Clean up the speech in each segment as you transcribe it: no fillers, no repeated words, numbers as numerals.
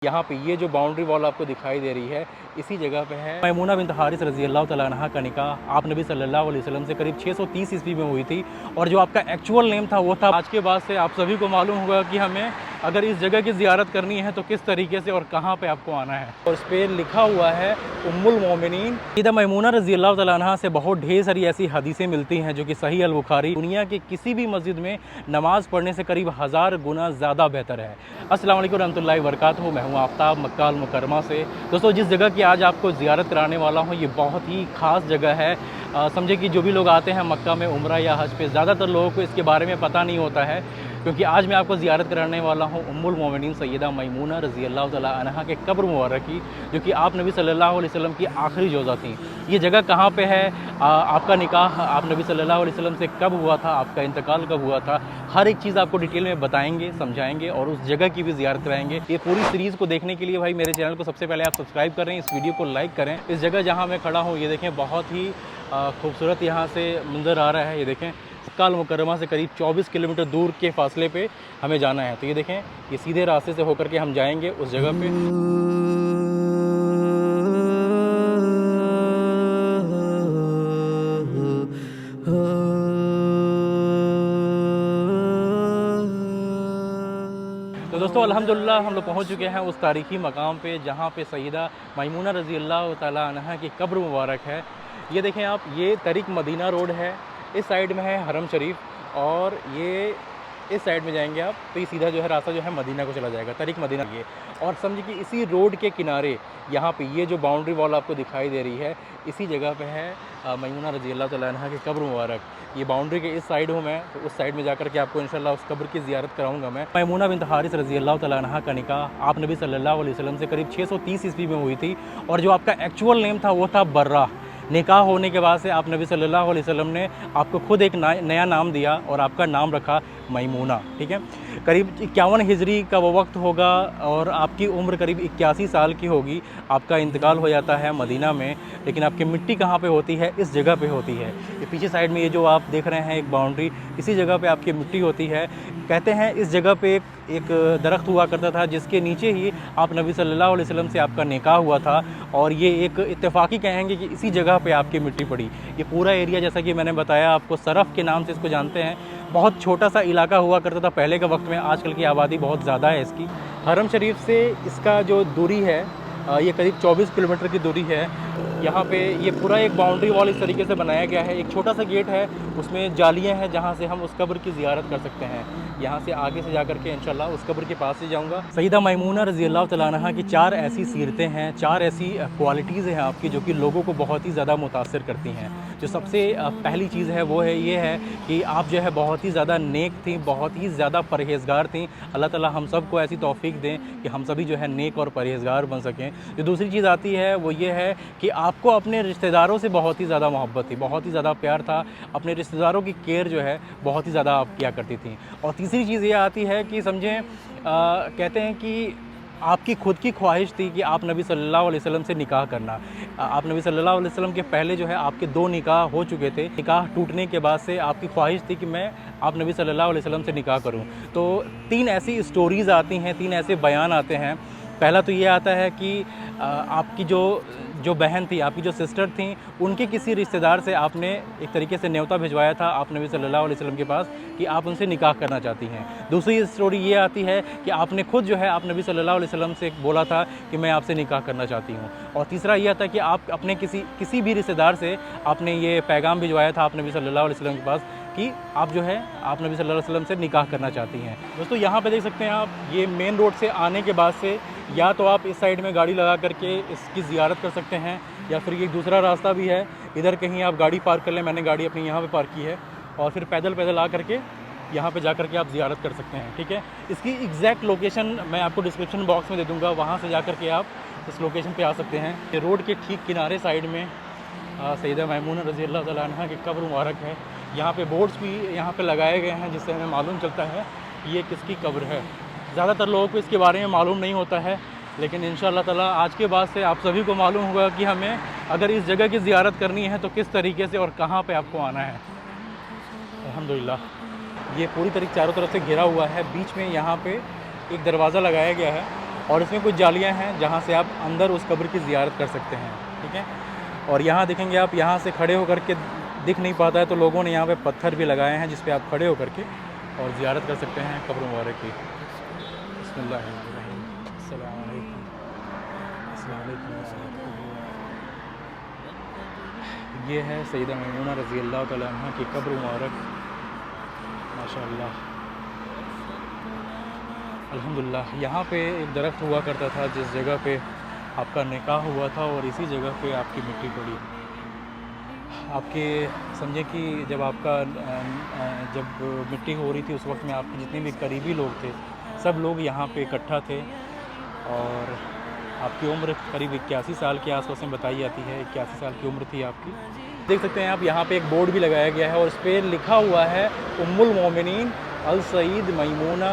यहाँ पे ये जो बाउंड्री वॉल आपको दिखाई दे रही है, इसी जगह पे है मैमूना बिन्त हारिस रज़ी अल्लाह तआला अन्हा का निकाह आप नबी सल्लल्लाहु अलैहि वसल्लम से करीब 630 ईस्वी में हुई थी। और जो आपका एक्चुअल नेम था वो था। आज के बाद से आप सभी को मालूम होगा कि हमें अगर इस जगह की ज़ियारत करनी है तो किस तरीके से और कहाँ पे आपको आना है। और इस पर लिखा हुआ है उम्मुल मोमिनीन सैयदा मैमूना रज़ी अल्लाह तआला अन्हा से बहुत ढेर सारी ऐसी हदीसें मिलती हैं जो कि सही अल बुखारी दुनिया के किसी भी मस्जिद में नमाज़ पढ़ने से करीब 1000 गुना ज़्यादा बेहतर है। अस्सलाम वालेकुम रहमतुल्लाहि व बरकातहू। मैं हूँ आफ्ताब मक्का अल मुकर्रमा से। दोस्तों, जिस जगह की आज आपको ज़ियारत कराने वाला हूँ ये बहुत ही ख़ास जगह है। समझे कि जो भी लोग आते हैं मक्का में उम्रा या हज पे, ज़्यादातर लोगों को इसके बारे में पता नहीं होता है, क्योंकि आज मैं आपको ज़ियारत कराने वाला हूँ उम्मुल मोमिनीन सैयदा मैमूना रज़ी अल्लाह तआला अन्हा के कब्र मुबारक की, जो कि आप नबी सल्लल्लाहु अलैहि वसल्लम की आखिरी जोज़ा थी। ये जगह कहाँ पे है, आपका निकाह आप नबी सल्लल्लाहु अलैहि वसल्लम से कब हुआ था, आपका इंतकाल कब हुआ था, हर एक चीज़ आपको डिटेल में बताएंगे, समझाएंगे और उस जगह की भी ज़ियारत कराएंगे। ये पूरी सीरीज़ को देखने के लिए भाई मेरे चैनल को सबसे पहले आप सब्सक्राइब करें, इस वीडियो को लाइक करें। इस जगह जहाँ मैं खड़ा हूँ ये देखें, बहुत ही खूबसूरत यहाँ से मंजर आ रहा है। ये देखें, मक्का अल मुकर्रमा से करीब 24 किलोमीटर दूर के फासले पे हमें जाना है। तो ये देखें, ये सीधे रास्ते से होकर के हम जाएंगे उस जगह पे। तो दोस्तों, अल्हम्दुलिल्लाह हम लोग पहुँच चुके हैं उस तारीख़ी मकाम पे जहाँ पे सैयदा मैमूना रज़ी अल्लाह तआला अन्हा की कब्र मुबारक है। ये देखें आप, ये तरीक़ मदीना रोड है, इस साइड में है हरम शरीफ और ये इस साइड में जाएंगे आप तो ये सीधा जो है रास्ता जो है मदीना को चला जाएगा, तरीक़ मदीना ये। और समझिए कि इसी रोड के किनारे यहाँ पे ये जो बाउंड्री वॉल आपको दिखाई दे रही है, इसी जगह पे है मैमूना रज़ी अल्लाह तआला अन्हा की कब्र मुबारक। ये बाउंड्री के इस साइड हूँ मैं, तो उस साइड में जाकर के आपको इंशाल्लाह उस कब्र की ज़ियारत कराऊंगा मैं। मैमूना बिन्त हारिस रज़ी अल्लाह तआला अन्हा का निकाह आप नबी सल्लल्लाहु अलैहि वसल्लम से करीब 630 ईस्वी में हुई थी। और जो आपका एक्चुअल नेम था वो था बर्रा। निकाह होने के बाद से आप नबी सल्लल्लाहु अलैहि वसल्लम ने आपको खुद एक नया नाम दिया और आपका नाम रखा मैमूना। ठीक है, करीब 51 हिजरी का वो वक्त होगा और आपकी उम्र करीब 81 साल की होगी। आपका इंतकाल हो जाता है मदीना में, लेकिन आपकी मिट्टी कहाँ पे होती है, इस जगह पे होती है। ये पीछे साइड में ये जो आप देख रहे हैं एक बाउंड्री, इसी जगह पे आपकी मिट्टी होती है। कहते हैं इस जगह पे एक दरख्त हुआ करता था जिसके नीचे ही आप नबी सल्लल्लाहु अलैहि वसल्लम से आपका निकाह हुआ था। और ये एक इत्तेफाकी कहेंगे कि इसी जगह पे आपकी मिट्टी पड़ी। ये पूरा एरिया, जैसा कि मैंने बताया आपको, सरफ के नाम से इसको जानते हैं। बहुत छोटा सा इलाका हुआ करता था पहले के वक्त में, आजकल की आबादी बहुत ज़्यादा है इसकी। हरम शरीफ से इसका जो दूरी है ये करीब 24 किलोमीटर की दूरी है। यहाँ पे ये पूरा एक बाउंड्री वॉल इस तरीके से बनाया गया है। एक छोटा सा गेट है, उसमें जालियाँ हैं जहाँ से हम उस कब्र की ज़ियारत कर सकते हैं। यहाँ से आगे से जाकर के इंशाल्लाह उस कब्र के पास ही जाऊँगा। सैयदा मैमूना रज़ी अल्लाह तआला अन्हा की 4 ऐसी सीरतें हैं, 4 ऐसी क्वालिटीज़ हैं आपकी जो कि लोगों को बहुत ही ज़्यादा मुतासिर करती हैं। जो सबसे पहली चीज़ है वो है ये है कि आप जो है बहुत ही ज़्यादा नेक थी, बहुत ही ज़्यादा परहेज़गार थी। अल्लाह ताला हम सब को ऐसी तौफ़ीक दें कि हम सभी जो है नेक और परहेज़गार बन सकें। जो दूसरी चीज़ आती है वो ये है कि आपको अपने रिश्तेदारों से बहुत ही ज़्यादा मोहब्बत थी, बहुत ही ज़्यादा प्यार था। अपने रिश्तेदारों की केयर जो है बहुत ही ज़्यादा आप किया करती थी। और तीसरी चीज़ ये आती है कि समझें, कहते हैं कि आपकी खुद की ख्वाहिश थी कि आप नबी सल्लल्लाहु अलैहि वसल्लम से निकाह करना। आप नबी सल्लल्लाहु अलैहि वसल्लम के पहले जो है आपके 2 निकाह हो चुके थे। निकाह टूटने के बाद से आपकी ख्वाहिश थी कि मैं आप नबी सल्लल्लाहु अलैहि वसल्लम से निकाह करूं। तो 3 ऐसी स्टोरीज़ आती हैं, 3 ऐसे बयान आते हैं। पहला तो ये आता है कि आपकी जो बहन थी, आपकी जो सिस्टर थी, उनके किसी रिश्तेदार से आपने एक तरीके से न्योता भिजवाया था आप नबी सल्लल्लाहु अलैहि वसल्लम के पास कि आप उनसे निकाह करना चाहती हैं। दूसरी स्टोरी ये आती है कि आपने खुद जो है आप नबी सल्लल्लाहु अलैहि वसल्लम से बोला था कि मैं आपसे निकाह करना चाहती हूँ। और तीसरा ये आता है कि आप अपने किसी भी रिश्तेदार से आपने ये पैगाम भिजवाया था आप नबी सल्लल्लाहु अलैहि वसल्लम के पास कि आप जो है आप नबी सल्लल्लाहु अलैहि वसल्लम से निकाह करना चाहती हैं। दोस्तों, यहाँ पे देख सकते हैं आप, ये मेन रोड से आने के बाद से या तो आप इस साइड में गाड़ी लगा करके इसकी ज़ियारत कर सकते हैं, या फिर ये दूसरा रास्ता भी है, इधर कहीं आप गाड़ी पार्क कर लें। मैंने गाड़ी अपनी यहाँ पे पार्क की है और फिर पैदल आ करके यहाँ पे जा कर के आप ज़ियारत कर सकते हैं। ठीक है, इसकी एग्जैक्ट लोकेशन मैं आपको डिस्क्रिप्शन बॉक्स में दे दूँगा, वहाँ से जा कर के आप इस लोकेशन पे आ सकते हैं। ये रोड के ठीक किनारे साइड में सैयदा मैमूना रज़ी अल्लाह तआला अन्हा की कब्र मुबारक है। यहाँ पे बोर्ड्स भी यहाँ पे लगाए गए हैं जिससे हमें मालूम चलता है कि ये किसकी कब्र है। ज़्यादातर लोगों को इसके बारे में मालूम नहीं होता है, लेकिन इंशाअल्लाह ताला आज के बाद से आप सभी को मालूम होगा कि हमें अगर इस जगह की ज़ियारत करनी है तो किस तरीके से और कहाँ पे आपको आना है। अल्हम्दुलिल्लाह, ये पूरी तरीके चारों तरफ से घिरा हुआ है। बीच में यहाँ पे एक दरवाज़ा लगाया गया है और इसमें कुछ जालियाँ हैं जहाँ से आप अंदर उस कब्र की ज़ियारत कर सकते हैं, ठीक है। और यहाँ देखेंगे आप, यहाँ से खड़े होकर के दिख नहीं पाता है तो लोगों ने यहाँ पे पत्थर भी लगाए हैं जिस पे आप खड़े होकर के और ज़ियारत कर सकते हैं कब्र मुबारक की। बिस्मिल्लाहिर्रहमानिर्रहीम। अस्सलामु अलैकुम। अस्सलामु अलैकुम। ये है सैयदा मैमूना रज़ी अल्लाह तआला अन्हा की कब्र मुबारक, माशाअल्लाह। अल्हम्दुलिल्लाह। यहाँ पे एक दरख्त हुआ करता था जिस जगह पे आपका निकाह हुआ था और इसी जगह पे आपकी मिट्टी पड़ी। आपके समझें कि जब आपका जब मिट्टी हो रही थी उस वक्त में आपके जितने भी करीबी लोग थे सब लोग यहाँ पे इकट्ठा थे। और आपकी उम्र करीब 81 साल के आसपास में बताई जाती है, 81 साल की उम्र थी आपकी। देख सकते हैं आप, यहाँ पे एक बोर्ड भी लगाया गया है और इस पर लिखा हुआ है उम्मुल मोमिनीन अल सईद मैमूना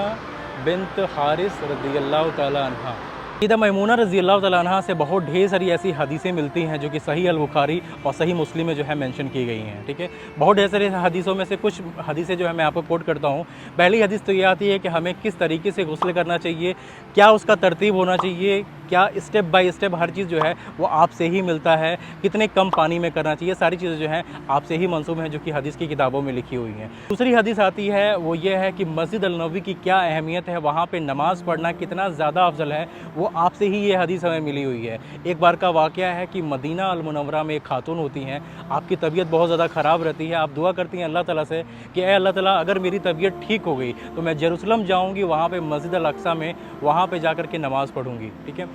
बिन्त हारिस रज़ियल्लाहु ताला अन्हा। सैयदा मैमूना रज़ियल्लाहु ताला अन्हा से बहुत ढेर सारी ऐसी हदीसें मिलती हैं जो कि सही अल बुखारी और सही मुस्लिम में जो है मेंशन की गई हैं, ठीक है। बहुत ढेर सारी हदीसों में से कुछ हदीसें जो है मैं आपको कोट करता हूँ। पहली हदीस तो ये आती है कि हमें किस तरीके से गुस्ल करना चाहिए, क्या उसका तरतीब होना चाहिए, क्या स्टेप बाय स्टेप हर चीज़ जो है वो आपसे ही मिलता है, कितने कम पानी में करना चाहिए, सारी चीज़ें जो हैं आपसे ही मंसूब हैं जो कि हदीस की किताबों में लिखी हुई हैं। दूसरी हदीस आती है वो ये है कि मस्जिद अल नबवी की क्या अहमियत है, वहाँ पे नमाज़ पढ़ना कितना ज़्यादा अफजल है, वो आपसे ही ये हदीस हमें मिली हुई है। एक बार का वाक़या है कि मदीना अल मुनव्वरा में एक खातून होती हैं, आपकी तबीयत बहुत ज़्यादा ख़राब रहती है, आप दुआ करती हैं अल्लाह ताला से कि ए अल्लाह ताला अगर मेरी तबीयत ठीक हो गई तो मैं जेरूसलम जाऊँगी, वहाँ पर मस्जिद अल अक्सा में वहाँ पर जा कर के नमाज़ पढ़ूँगी, ठीक है।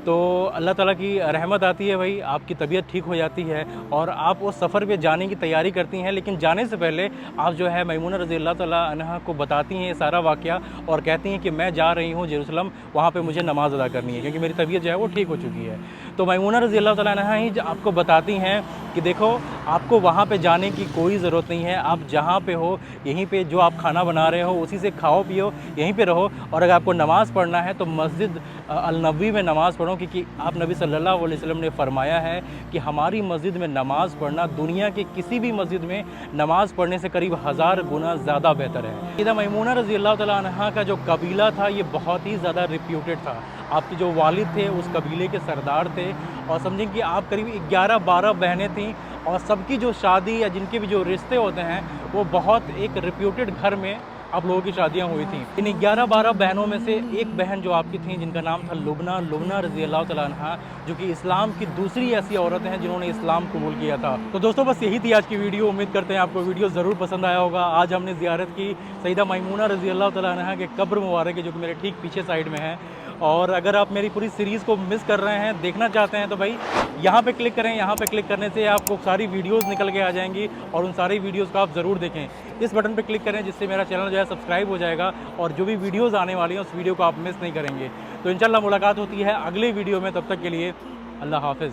तो अल्लाह ताला की रहमत आती है भाई, आपकी तबीयत ठीक हो जाती है और आप उस सफ़र पे जाने की तैयारी करती हैं। लेकिन जाने से पहले आप जो है मैमूना रज़ियल्लाहु ताला अन्हा को बताती हैं ये सारा वाक़या और कहती हैं कि मैं जा रही हूँ जेरूसलम, वहाँ पे मुझे नमाज़ अदा करनी है क्योंकि मेरी तबीयत जो है वो ठीक हो चुकी है। तो मैमूना रज़ियल्लाहु ताला अन्हा ही आपको बताती हैं कि देखो आपको वहाँ पे जाने की कोई ज़रूरत नहीं है, आप जहाँ पे हो यहीं पे जो आप खाना बना रहे हो उसी से खाओ पियो, यहीं पे रहो। और अगर आपको नमाज़ पढ़ना है तो मस्जिद अल नबवी में नमाज़ पढ़ो, क्योंकि आप नबी सल्लल्लाहु अलैहि वसल्लम ने फरमाया है कि हमारी मस्जिद में नमाज़ पढ़ना दुनिया के किसी भी मस्जिद में नमाज़ पढ़ने से करीब 1000 गुना ज़्यादा बेहतर है। सैयदा मैमूना रज़ियल्लाहु ताला अन्हा का जो कबीला था ये बहुत ही ज़्यादा रिप्यूटेड था। आपके जो वालिद थे उस कबीले के सरदार थे और समझें कि आप करीब 11-12 बहनें थीं और सबकी जो शादी या जिनके भी जो रिश्ते होते हैं वो बहुत एक रिप्यूटेड घर में आप लोगों की शादियां हुई थी। इन 11-12 बहनों में से एक बहन जो आपकी थी जिनका नाम था लुबना रज़ियल्लाहु ताला अन्हा, जो कि इस्लाम की दूसरी ऐसी औरतें हैं जिन्होंने इस्लाम कबूल किया था। तो दोस्तों बस यही थी आज की वीडियो। उम्मीद करते हैं आपको वीडियो ज़रूर पसंद आया होगा। आज हमने ज़ियारत की सैयदा मैमूना रज़ियल्लाहु ताला अन्हा के कब्र मुबारक है जो कि मेरे ठीक पीछे साइड में है। और अगर आप मेरी पूरी सीरीज़ को मिस कर रहे हैं, देखना चाहते हैं तो भाई यहाँ पे क्लिक करें। यहाँ पे क्लिक करने से आपको सारी वीडियोस निकल के आ जाएंगी और उन सारी वीडियोस को आप ज़रूर देखें। इस बटन पे क्लिक करें जिससे मेरा चैनल जो है सब्सक्राइब हो जाएगा और जो भी वीडियोस आने वाली हैं उस वीडियो को आप मिस नहीं करेंगे। तो इंशाल्लाह मुलाकात होती है अगले वीडियो में, तब तक के लिए अल्लाह हाफ़िज़।